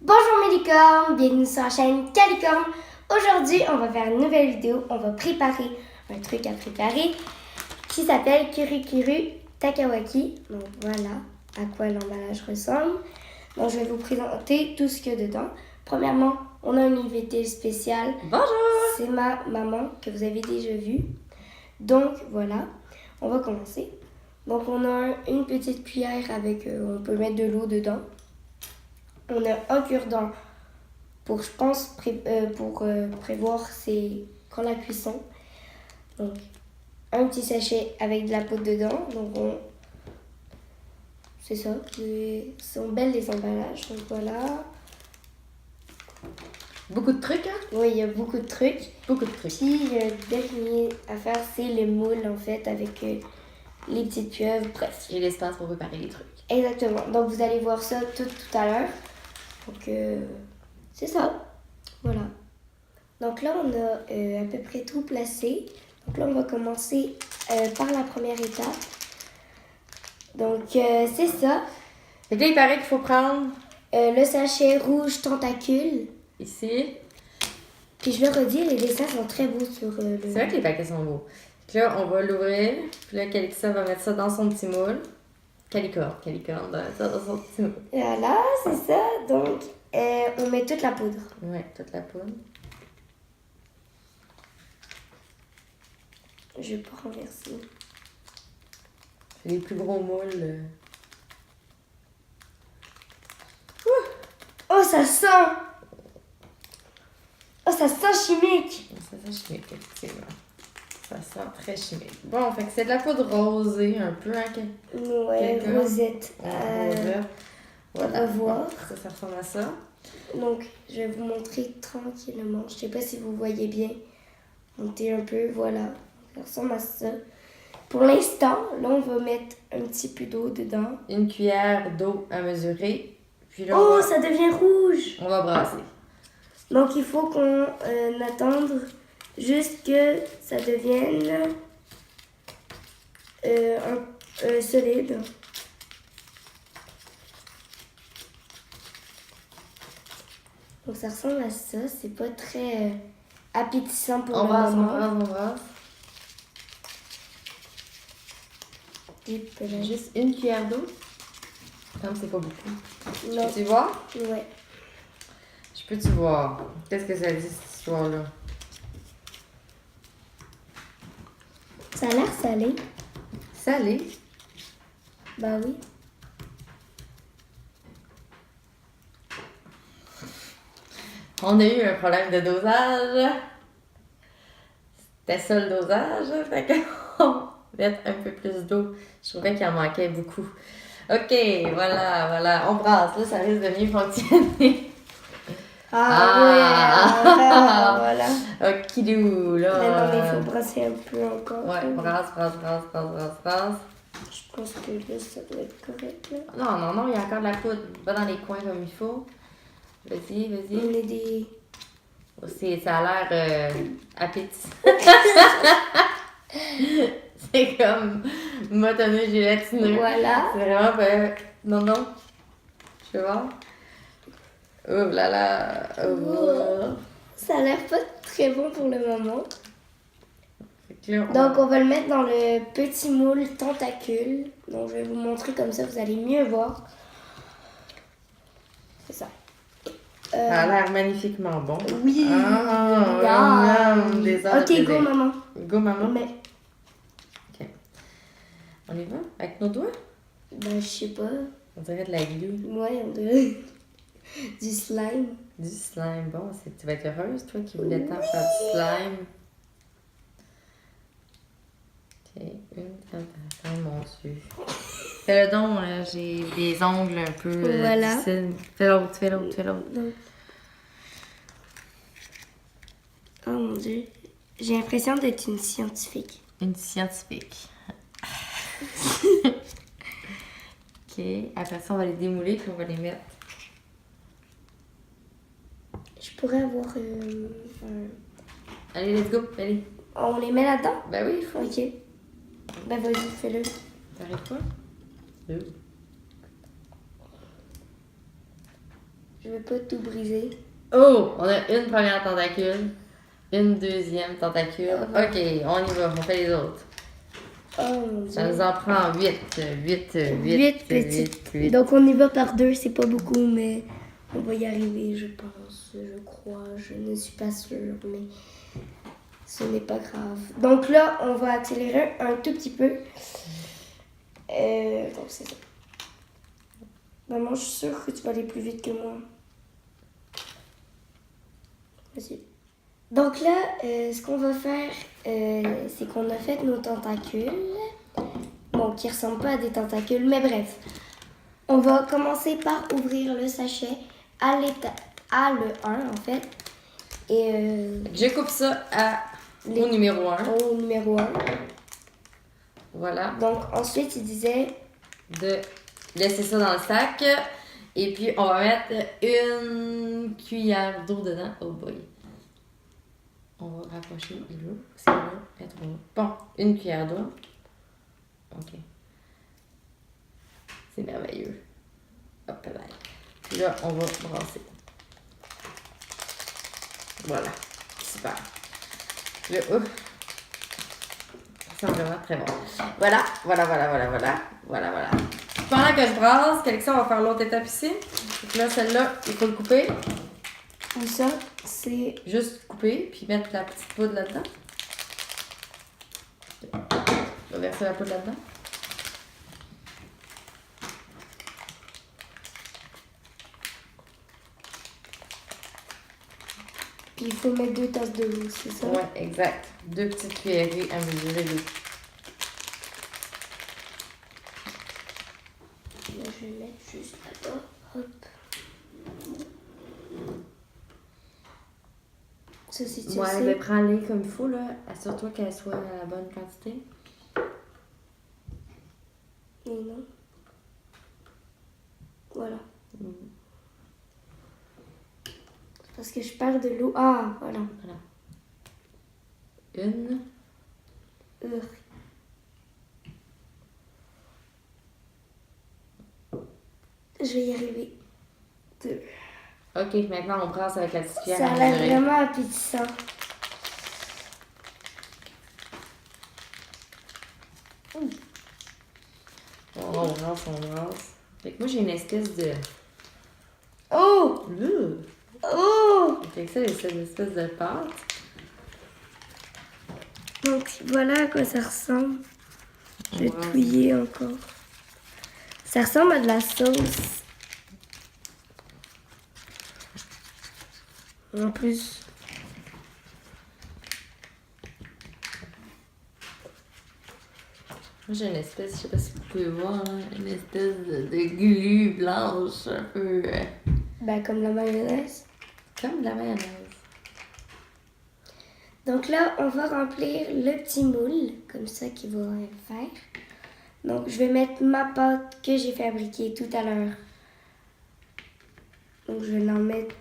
Bonjour mes licornes, bienvenue sur la chaîne Calicorne. Aujourd'hui, on va faire une nouvelle vidéo. On va préparer un truc à préparer qui s'appelle Kirikuru Takawaki. Donc voilà à quoi l'emballage ressemble. Donc je vais vous présenter tout ce qu'il y a dedans. Premièrement, on a une invitée spéciale. Bonjour! C'est ma maman que vous avez déjà vue. Donc voilà, on va commencer. Donc on a une petite cuillère avec, on peut mettre de l'eau dedans. On a un cure-dent pour, je pense, prévoir pour la cuisson. Donc, un petit sachet avec de la poudre dedans. Donc, c'est ça. Ils sont belles les emballages. Donc, voilà. Beaucoup de trucs, hein? Oui, il y a beaucoup de trucs. Beaucoup de trucs. Puis, le dernier à faire, c'est le moule, en fait, avec les petites pieuvres. Bref. Et l'espace pour préparer les trucs. Exactement. Donc, vous allez voir ça tout à l'heure. Donc, c'est ça. Voilà. Donc là, on a à peu près tout placé. Donc là, on va commencer par la première étape. Donc, c'est ça. Fait que là, il paraît qu'il faut prendre Le sachet rouge tentacule. ici. Puis je le redis, les dessins sont très beaux sur le... C'est vrai que les paquets sont beaux. Fait que là, on va l'ouvrir. Puis là, Calixa va mettre ça dans son petit moule. Calicorne va mettre ça dans son petit moule. Voilà, c'est ça. Donc, on met toute la poudre. Ouais, toute la poudre. Je vais pas renverser. C'est les plus gros moules. Oh, ça sent! Oh, ça sent chimique! Ça sent chimique, effectivement. Ça sent très chimique. Bon, fait que c'est de la poudre rosée un peu, hein? Ouais, Quelqu'un? rosette. Rosette. On va voir. Ça ressemble à ça. Donc, je vais vous montrer tranquillement. Je sais pas si vous voyez bien. Montez un peu, voilà. Ça ressemble à ça. Pour l'instant, là, on va mettre un petit peu d'eau dedans. Une cuillère d'eau à mesurer. Puis là, Oh, ça devient rouge! on va brasser. Donc, il faut qu'on attende juste que ça devienne solide. Donc, ça ressemble à ça. C'est pas très appétissant pour On le brasse, on moment. brasse, on brasse. Et puis, Juste une cuillère d'eau. Comme c'est pas beaucoup. non. Peux-tu voir? Ouais. Je peux-tu voir? Qu'est-ce que ça dit, cette histoire-là? Ça a l'air salé. Salé. Bah oui. On a eu un problème de dosage. C'était ça le dosage. Fait qu'on va mettre un peu plus d'eau. Je trouvais qu'il en manquait beaucoup. OK, voilà. On brasse. Là, ça risque de mieux fonctionner. Voilà. Okidou, là. Mais non, mais il faut brasser un peu encore. Ouais, brasse. Je pense que là, ça doit être correct. Là. Non, il y a encore de la poudre. Va dans les coins comme il faut. Vas-y. On est des... Ça a l'air appétissant. C'est comme motonneux gélatineux. Voilà. C'est vraiment pas... Non. Je vais voir. Oh là là. Oh. Ça a l'air pas très bon pour le moment. Fait que là, Donc, on va le mettre dans le petit moule tentacule. Donc, je vais vous montrer comme ça, vous allez mieux voir. C'est ça. Ça a l'air magnifiquement bon. Oui. Des heures de Ok, plaisir. go, maman. Go, maman. Mais, On y va? Avec nos doigts? ben, je sais pas. On dirait de la glue. Ouais, on dirait du slime. Du slime. Bon, tu vas être heureuse, toi, qui voulais tant faire du slime. Ok, oh mon Dieu. Fais-le donc, j'ai des ongles un peu Voilà. difficiles. Fais l'autre. Donc... Oh mon Dieu. J'ai l'impression d'être une scientifique. Une scientifique. Ok, après ça, on va les démouler puis on va les mettre. Je pourrais avoir Allez, let's go, allez. On les met là-dedans? Ben oui, il faut. Ok. Ben vas-y, fais-le. T'arrives pas? Je veux pas tout briser. Oh! On a une première tentacule. Une deuxième tentacule. Ah, Ok, on y va. On fait les autres. Oh mon Dieu. Ça nous en prend 8. 8, 8 petites. Donc on y va par 2, c'est pas beaucoup, mais on va y arriver, je pense, je crois. Je ne suis pas sûre, mais ce n'est pas grave. Donc là, on va accélérer un tout petit peu. Donc c'est ça. Maman, je suis sûre que tu vas aller plus vite que moi. Vas-y. Donc là, ce qu'on va faire, c'est qu'on a fait nos tentacules. Bon, qui ressemblent pas à des tentacules, mais bref. On va commencer par ouvrir le sachet à le 1 en fait. Et Je coupe ça au numéro 1. au numéro 1. Voilà. Donc ensuite, il disait De laisser ça dans le sac. Et puis, on va mettre une cuillère d'eau dedans. Oh boy. On va rapprocher l'eau. C'est là. Être là. Bon, une cuillère d'eau. OK. C'est merveilleux. Hop là. Puis là, on va brasser. Voilà. Super. Puis là, ouf. Ça sent vraiment très bon. Voilà. Voilà. Pendant que je brasse, Alexia, on va faire l'autre étape ici. Donc là, celle-là, il faut le couper. où ça, c'est Juste couper, puis mettre la petite poudre là-dedans. On va verser la poudre là-dedans. puis il faut mettre 2 tasses de l'eau, c'est ça? Ouais, exact. 2 petites cuillerées à mesurer d'eau. Là, je vais mettre juste là-bas. Hop. Ça, c'est tu Ouais, sais. ben prends-les comme il faut, là. Assure-toi qu'elles soient à la bonne quantité. Et non. Voilà. Parce que je perds de l'eau. Ah, voilà. Une. Urgh. Je vais y arriver. 2. OK, maintenant on brasse avec la petite cuillère Ça à a l'air mesurer. vraiment appétissant. On brasse. Fait que moi, j'ai une espèce de... Oh! Oh! Fait que ça, c'est une espèce de pâte. Donc voilà à quoi ça ressemble. Je vais brasse. touiller encore. Ça ressemble à de la sauce. En plus. Moi, j'ai une espèce, je sais pas si vous pouvez voir, hein, une espèce de glu blanche, un peu Ben, comme la mayonnaise. comme de la mayonnaise. Donc là, on va remplir le petit moule, comme ça qu'il va faire. Donc, je vais mettre ma pâte que j'ai fabriquée tout à l'heure. Donc, je vais l'en mettre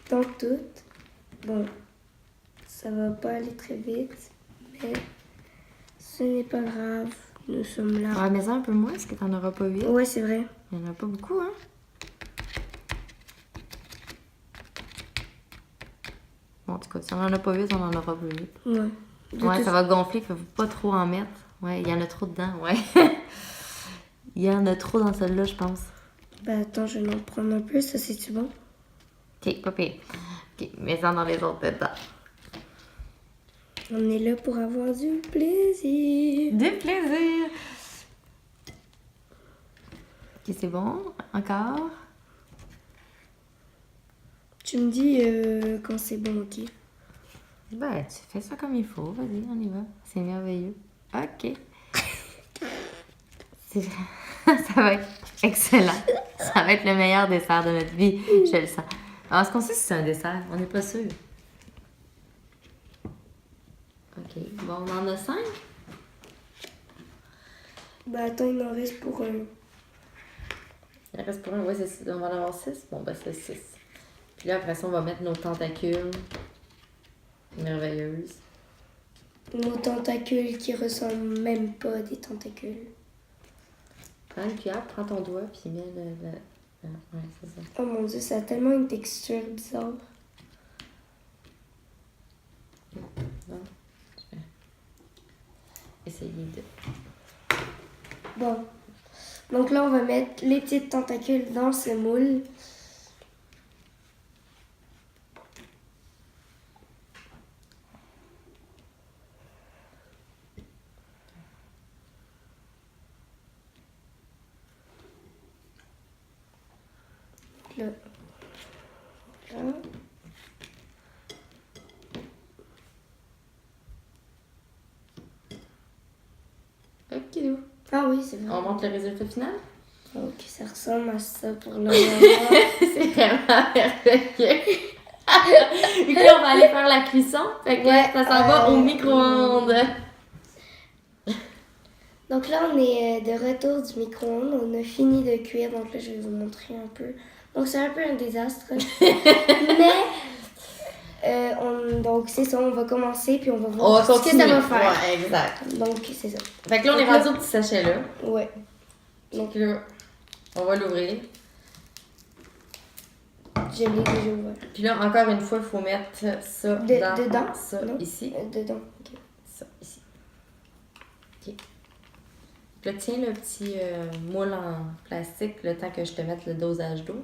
dans toute. Bon, ça va pas aller très vite, mais ce n'est pas grave. Nous sommes là. Ouais, mais ça un peu moins, parce que t'en auras pas 8. Ouais, c'est vrai. Il y en a pas beaucoup, hein? Bon, en tout cas, si on en a pas 8, on en aura pas 8. Ouais. Ouais, ça va gonfler, faut pas trop en mettre. Ouais, il y en a trop dedans, ouais. Il y en a trop dans celle-là, je pense. Ben, attends, je vais en prendre un peu. Ça, c'est-tu bon? Ok, pas pire. Ok, mets ça dans les autres dedans. On est là pour avoir du plaisir. Du plaisir! Ok, c'est bon. Encore. Tu me dis quand c'est bon, ok? Ben, tu fais ça comme il faut. Vas-y, on y va. C'est merveilleux. Ok. Ça va être excellent. Ça va être le meilleur dessert de notre vie. Je le sens. Alors, est-ce qu'on sait si c'est un dessert? On n'est pas sûr. Ok. Bon, on en a 5. Ben, attends, il en reste pour un. Il en reste pour un. Ouais, on va en avoir 6. Bon, ben, c'est 6. Puis là, après ça, on va mettre nos tentacules. Merveilleuses. Nos tentacules qui ressemblent même pas à des tentacules. Prends une cuillère, prends ton doigt, puis mets Ouais, c'est ça. Oh mon dieu, ça a tellement une texture bizarre. Donc, je vais essayer de... Bon. Donc là, on va mettre les petites tentacules dans ce moule. Là. Là. Ok, Ah oui, c'est vrai. on montre le résultat final? Ok, ça ressemble à ça pour le moment. C'est vraiment merveilleux. Et puis on va aller faire la cuisson. Fait que Ouais, ça s'en va au micro-ondes. Donc là, on est de retour du micro-ondes. On a fini de cuire. Donc là, je vais vous montrer un peu. Donc c'est un peu un désastre. Mais, donc c'est ça, on va commencer. Puis on va voir ce que ça va faire. Ouais, exact. Donc c'est ça. Fait que là, on est rendu au petit sachet là. Ouais. Donc là, on va l'ouvrir. Je l'ai déjà ouvert. Puis là, encore une fois, il faut mettre ça dedans? ça Non? ici. Dedans, ok. Ça ici. Ok. Puis là, tiens le petit moule en plastique le temps que je te mette le dosage d'eau.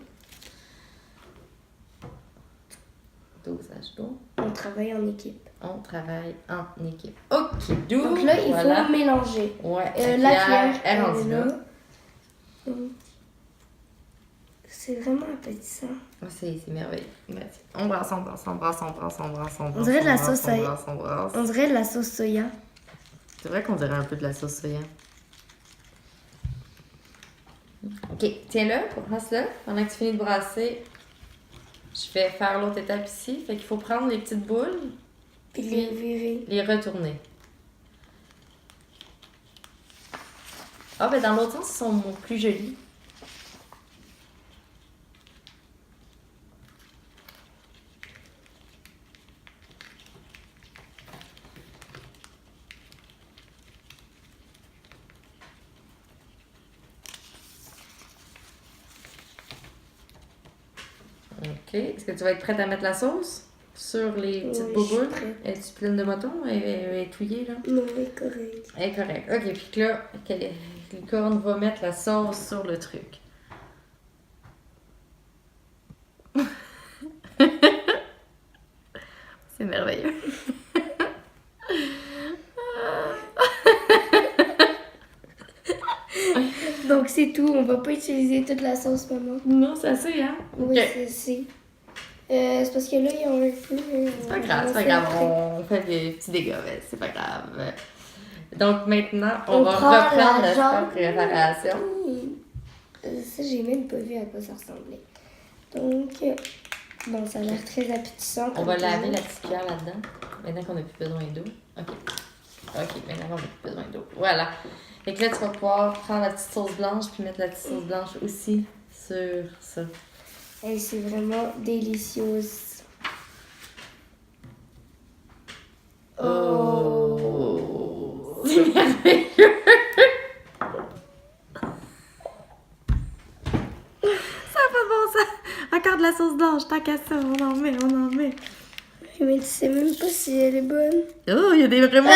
Dosage d'eau. On travaille en équipe. On travaille en équipe. Ok, d'où? Donc là, il faut mélanger. Ouais, la cuillère, est rendue là. C'est vraiment appétissant. Oh, c'est merveilleux. Merci. On brasse. On dirait de la sauce soya. On dirait de la sauce soya. C'est vrai qu'on dirait un peu de la sauce soya. Ok, tiens-le, brasse-le. Pendant que tu finis de brasser, je vais faire l'autre étape ici. Fait qu'il faut prendre les petites boules. Puis les virer. Les retourner. Ah, ben dans l'autre sens, ils sont plus jolis. Ok. Est-ce que tu vas être prête à mettre la sauce sur les petites boboules? Es-tu pleine de moton? Elle est touillée, là? Non, elle est correcte. Elle est correcte. Ok, puis là, Licorne va mettre la sauce sur le truc. C'est merveilleux. Donc c'est tout, on va pas utiliser toute la sauce maman. Non, c'est assez, hein? Oui, Okay. c'est parce que là, il y a un peu. C'est pas grave, c'est pas grave. On fait des petits dégâts, mais c'est pas grave. Donc maintenant, on va reprendre la préparation. Ça, j'ai même pas vu à quoi ça ressemblait. Donc, bon, ça a l'air très appétissant. On va laver la petite cuillère là-dedans. Maintenant qu'on n'a plus besoin d'eau. Ok, maintenant qu'on n'a plus besoin d'eau. Voilà. Fait que là, tu vas pouvoir prendre la petite sauce blanche puis mettre la petite sauce blanche aussi sur ça. Et c'est vraiment délicieuse. Oh! C'est merveilleux! Ça n'a pas de bon sens! Encore de la sauce blanche, tant qu'à ça, on en met. Mais tu sais même pas si elle est bonne. Oh, il y a des vraiment...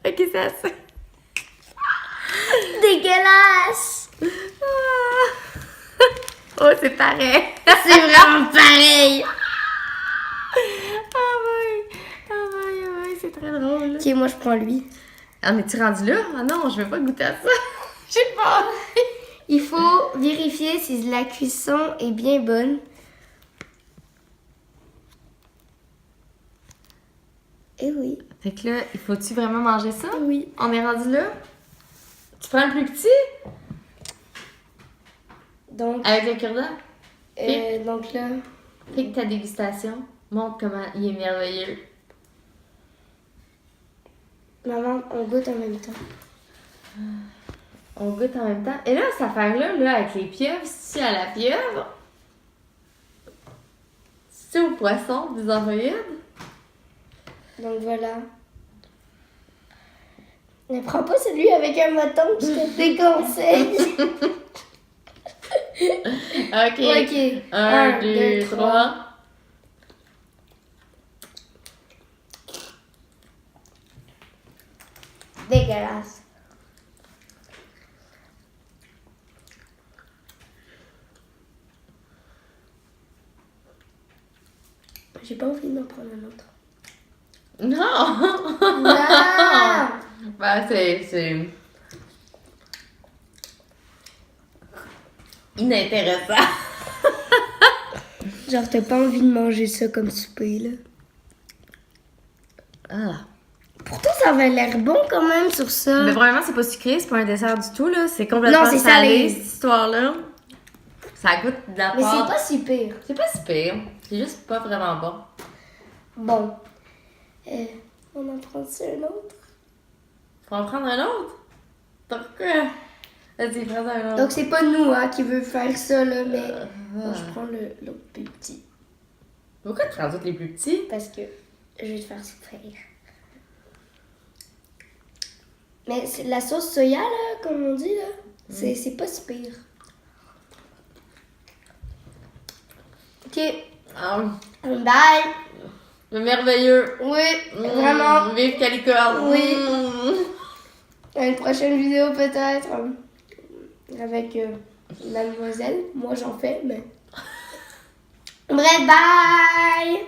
Ok, c'est assez. Dégueulasse! Oh, c'est pareil! C'est vraiment pareil! Ah ouais, c'est très drôle. Ok, moi je prends lui. Ah, mais tu es rendu là? Ah non, je vais pas goûter à ça. Je sais pas. Il faut vérifier si la cuisson est bien bonne. Eh oui. Fait que là, il faut-tu vraiment manger ça? Oui. On est rendu là? Tu prends le plus petit? Donc, Avec le cure-dent? donc là, Fais ta dégustation. Montre comment il est merveilleux. maman, on goûte en même temps. On goûte en même temps. Et là, cette affaire-là, là, avec les pieuvres, c'est-tu à la pieuvre? C'est-tu au poisson des ovoïdes? Donc voilà. Ne prends pas celui avec un bâton, je te déconseille. Ok. Ok. 1, 2, 3. Dégueulasse. J'ai pas envie d'en prendre un autre. Non! Non! Ben, c'est inintéressant. Genre, t'as pas envie de manger ça comme souper, là. Ah. Pourtant, ça avait l'air bon quand même sur ça. Mais vraiment, c'est pas sucré, c'est pas un dessert du tout, là. C'est complètement Non, c'est salé, salé. cette histoire-là. Ça goûte de la Mais pâte. c'est pas si pire. C'est pas si pire. C'est juste pas vraiment bon. Bon. On en prend-tu un autre? Faut en prendre un autre? Pourquoi? Vas-y, prends un autre. Donc, c'est pas nous hein, qui veut faire ça, là, mais bon, Ah. je prends l'autre plus petit. Pourquoi tu prends tous les plus petits? Parce que je vais te faire souffrir. Mais c'est la sauce soya, là, comme on dit, là, c'est pas si pire. Ok. Ah, Bye. le merveilleux. Oui, vraiment. Vive Calicorne. Oui. À une prochaine vidéo, peut-être. Avec mademoiselle. Moi, j'en fais, mais... Bref, bye.